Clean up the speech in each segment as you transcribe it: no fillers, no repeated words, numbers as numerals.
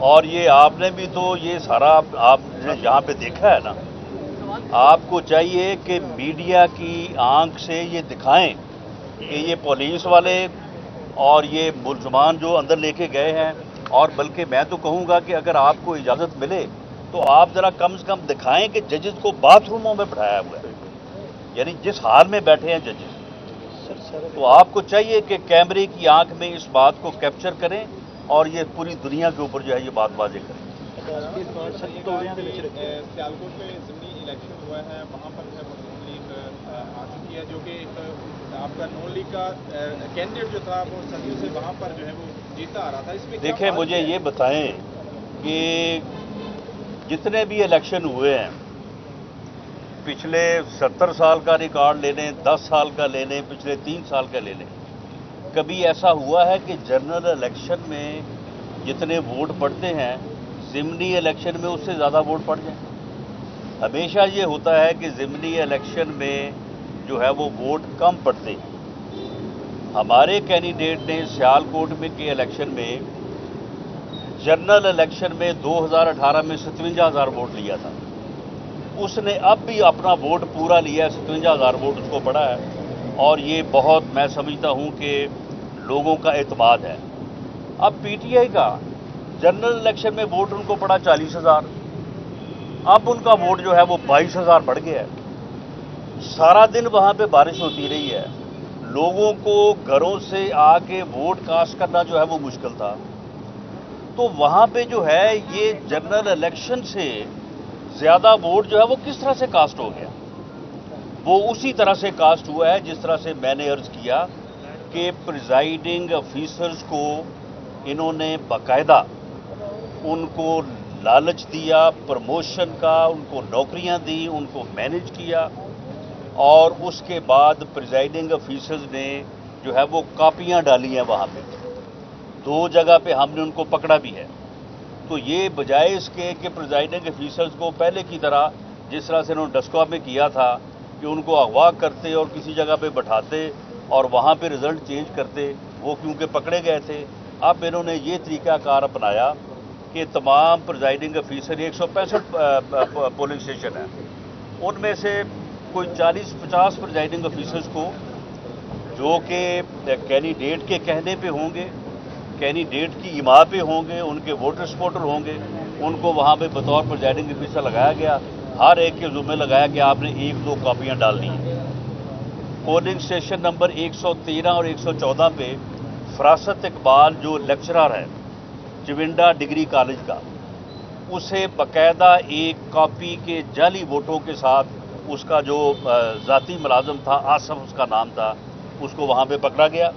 اور یہ آپ نے بھی تو یہ سارا آپ نے یہاں پہ دیکھا ہے نا. آپ کو چاہیے کہ میڈیا کی آنکھ سے یہ دکھائیں کہ یہ پولیس والے اور یہ ملزمان جو اندر لے کے گئے ہیں، اور بلکہ میں تو کہوں گا کہ اگر آپ کو اجازت ملے تو آپ ذرا کم سے کم دکھائیں کہ ججز کو باتھ روموں میں بٹھایا ہوا ہے، یعنی جس حال میں بیٹھے ہیں ججز. تو آپ کو چاہیے کہ کیمرے کی آنکھ میں اس بات کو کیپچر کریں اور یہ پوری دنیا کے اوپر جو ہے یہ بات واضح کریں. سیالکوٹ میں ضمنی الیکشن ہوا ہے، وہاں پر جو ہے مسلم لیگ آ چکی ہے، جو کہ آپ کا نون لیگ کا کینڈیڈیٹ جو تھا وہ صدیوں سے وہاں پر جو ہے وہ جیتا آ رہا تھا. اس میں دیکھیں مجھے یہ بتائیں کہ جتنے بھی الیکشن ہوئے ہیں، پچھلے 70 سال کا ریکارڈ لے لیں، 10 سال کا لے لیں، پچھلے 3 سال کا لے لیں، کبھی ایسا ہوا ہے کہ جنرل الیکشن میں جتنے ووٹ پڑتے ہیں ضمنی الیکشن میں اس سے زیادہ ووٹ پڑ جائیں؟ ہمیشہ یہ ہوتا ہے کہ ضمنی الیکشن میں جو ہے وہ ووٹ کم پڑتے ہیں. ہمارے کینڈیڈیٹ نے سیالکوٹ میں کے الیکشن میں جنرل الیکشن میں 2018 میں 57,000 ووٹ لیا تھا. اس نے اب بھی اپنا ووٹ پورا لیا ہے، 57,000 ووٹ اس کو پڑا ہے، اور یہ بہت میں سمجھتا ہوں کہ لوگوں کا اعتماد ہے. اب پی ٹی آئی کا جنرل الیکشن میں ووٹ ان کو پڑا 40,000، اب ان کا ووٹ جو ہے وہ 22,000 بڑھ گیا ہے. سارا دن وہاں پہ بارش ہوتی رہی ہے، لوگوں کو گھروں سے آ کے ووٹ کاسٹ کرنا جو ہے وہ مشکل تھا. تو وہاں پہ جو ہے یہ جنرل الیکشن سے زیادہ ووٹ جو ہے وہ کس طرح سے کاسٹ ہو گیا؟ وہ اسی طرح سے کاسٹ ہوا ہے جس طرح سے میں نے عرض کیا کہ پریزائڈنگ افیسرز کو انہوں نے باقاعدہ ان کو لالچ دیا پروموشن کا، ان کو نوکریاں دیں، ان کو مینج کیا، اور اس کے بعد پریزائڈنگ افیسرز نے جو ہے وہ کاپیاں ڈالی ہیں وہاں پہ. 2 جگہ پہ ہم نے ان کو پکڑا بھی ہے. تو یہ بجائے اس کے کہ پریزائڈنگ افیسرز کو پہلے کی طرح جس طرح سے انہوں نے ڈسکوا میں کیا تھا کہ ان کو اغوا کرتے اور کسی جگہ پہ بٹھاتے اور وہاں پہ رزلٹ چینج کرتے، وہ کیونکہ پکڑے گئے تھے، اب انہوں نے یہ طریقہ کار اپنایا کہ تمام پریزائڈنگ افیسر 165 پولنگ اسٹیشن ہیں، ان میں سے کوئی 40-50 پریزائڈنگ افیسرز کو جو کہ کینڈیڈیٹ کے کہنے پہ ہوں گے، کینڈیڈیٹ کی ایما پہ ہوں گے، ان کے ووٹر سپورٹر ہوں گے، ان کو وہاں پہ بطور پریزائڈنگ افیسر لگایا گیا. ہر ایک کے ذمہ لگایا کہ آپ نے 1-2 کاپیاں ڈالنی ہیں. پولنگ اسٹیشن نمبر 113 اور 114 پہ فراست اقبال جو لیکچرر ہے چونڈا ڈگری کالج کا، اسے باقاعدہ ایک کاپی کے جعلی ووٹوں کے ساتھ اس کا جو ذاتی ملازم تھا، آصف اس کا نام تھا، اس کو وہاں پہ پکڑا گیا.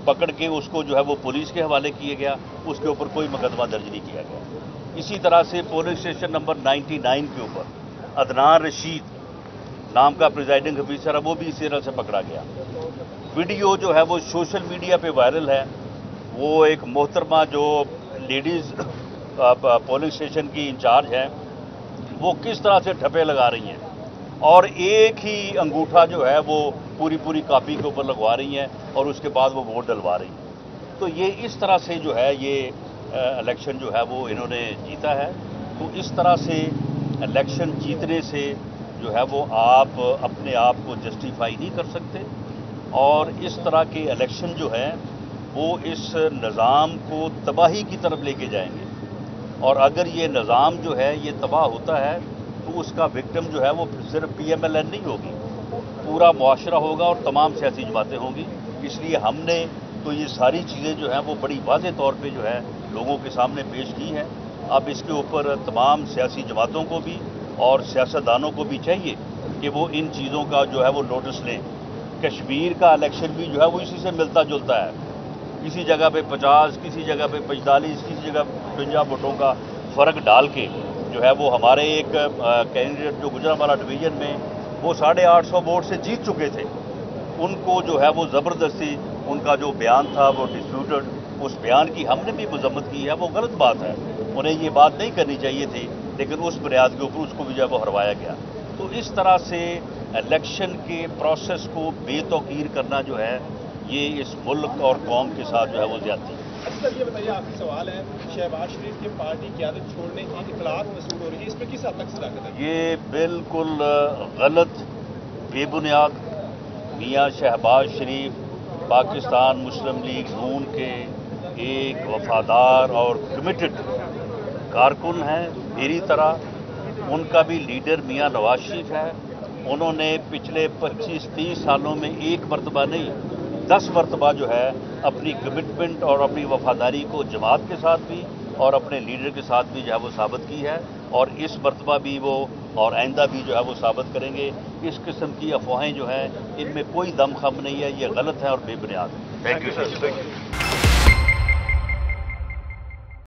پکڑ کے اس کو جو ہے وہ پولیس کے حوالے کیا گیا، اس کے اوپر کوئی مقدمہ درج نہیں کیا گیا. اسی طرح سے پولنگ اسٹیشن نمبر 99 کے اوپر عدنان رشید نام کا پریزائڈنگ افیسر ہے، وہ بھی اسی طرح سے پکڑا گیا. ویڈیو جو ہے وہ سوشل میڈیا پہ وائرل ہے، وہ ایک محترمہ جو لیڈیز پولنگ اسٹیشن کی انچارج ہیں، وہ کس طرح سے ٹھپے لگا رہی ہیں اور ایک ہی انگوٹھا جو ہے وہ پوری کاپی کے اوپر لگوا رہی ہیں اور اس کے بعد وہ ووٹ ڈلوا رہی ہیں. تو یہ اس طرح سے جو ہے یہ الیکشن جو ہے وہ انہوں نے جیتا ہے. تو اس طرح سے الیکشن جیتنے سے جو ہے وہ آپ اپنے آپ کو جسٹیفائی نہیں کر سکتے، اور اس طرح کے الیکشن جو ہیں وہ اس نظام کو تباہی کی طرف لے کے جائیں گے. اور اگر یہ نظام جو ہے یہ تباہ ہوتا ہے تو اس کا وکٹم جو ہے وہ صرف پی ایم ایل این نہیں ہوگی، پورا معاشرہ ہوگا اور تمام سیاسی جماعتیں ہوں گی. اس لیے ہم نے تو یہ ساری چیزیں جو ہیں وہ بڑی واضح طور پہ جو ہے لوگوں کے سامنے پیش کی ہیں. اب اس کے اوپر تمام سیاسی جماعتوں کو بھی اور سیاستدانوں کو بھی چاہیے کہ وہ ان چیزوں کا جو ہے وہ نوٹس لیں. کشمیر کا الیکشن بھی جو ہے وہ اسی سے ملتا جلتا ہے، کسی جگہ پہ 50، کسی جگہ پہ 45، کسی جگہ 55 ووٹوں کا فرق ڈال کے جو ہے وہ ہمارے ایک کینڈیڈیٹ جو گجرانوالہ ڈویژن میں وہ 850 ووٹ سے جیت چکے تھے، ان کو جو ہے وہ زبردستی ان کا جو بیان تھا وہ ڈسپیوٹڈ، اس بیان کی ہم نے بھی مذمت کی ہے، وہ غلط بات ہے، انہیں یہ بات نہیں کرنی چاہیے تھی، لیکن اس بنیاد کے اوپر اس کو بھی جو ہے وہ ہروایا گیا. تو اس طرح سے الیکشن کے پروسیس کو بے توقیر کرنا جو ہے یہ اس ملک اور قوم کے ساتھ جو ہے وہ زیادتی ہے۔ اچھا یہ بتائیے، آخری سوال ہے، شہباز شریف کی پارٹی قیادت چھوڑنے کی اطلاعات موصول ہو رہی ہے، اس میں کس حد تک صداقت ہے؟ یہ بالکل غلط، بے بنیاد۔ میاں شہباز شریف پاکستان مسلم لیگ نون کے ایک وفادار اور کمیٹڈ کارکن ہیں میری طرح۔ ان کا بھی لیڈر میاں نواز شریف ہے۔ انہوں نے پچھلے 25-30 سالوں میں ایک مرتبہ نہیں 10 مرتبہ جو ہے اپنی کمٹمنٹ اور اپنی وفاداری کو جماعت کے ساتھ بھی اور اپنے لیڈر کے ساتھ بھی جو ہے وہ ثابت کی ہے، اور اس مرتبہ بھی وہ اور آئندہ بھی جو ہے وہ ثابت کریں گے۔ اس قسم کی افواہیں جو ہیں ان میں کوئی دم خم نہیں ہے، یہ غلط ہے اور بے بنیاد ہے۔ Thank you sir.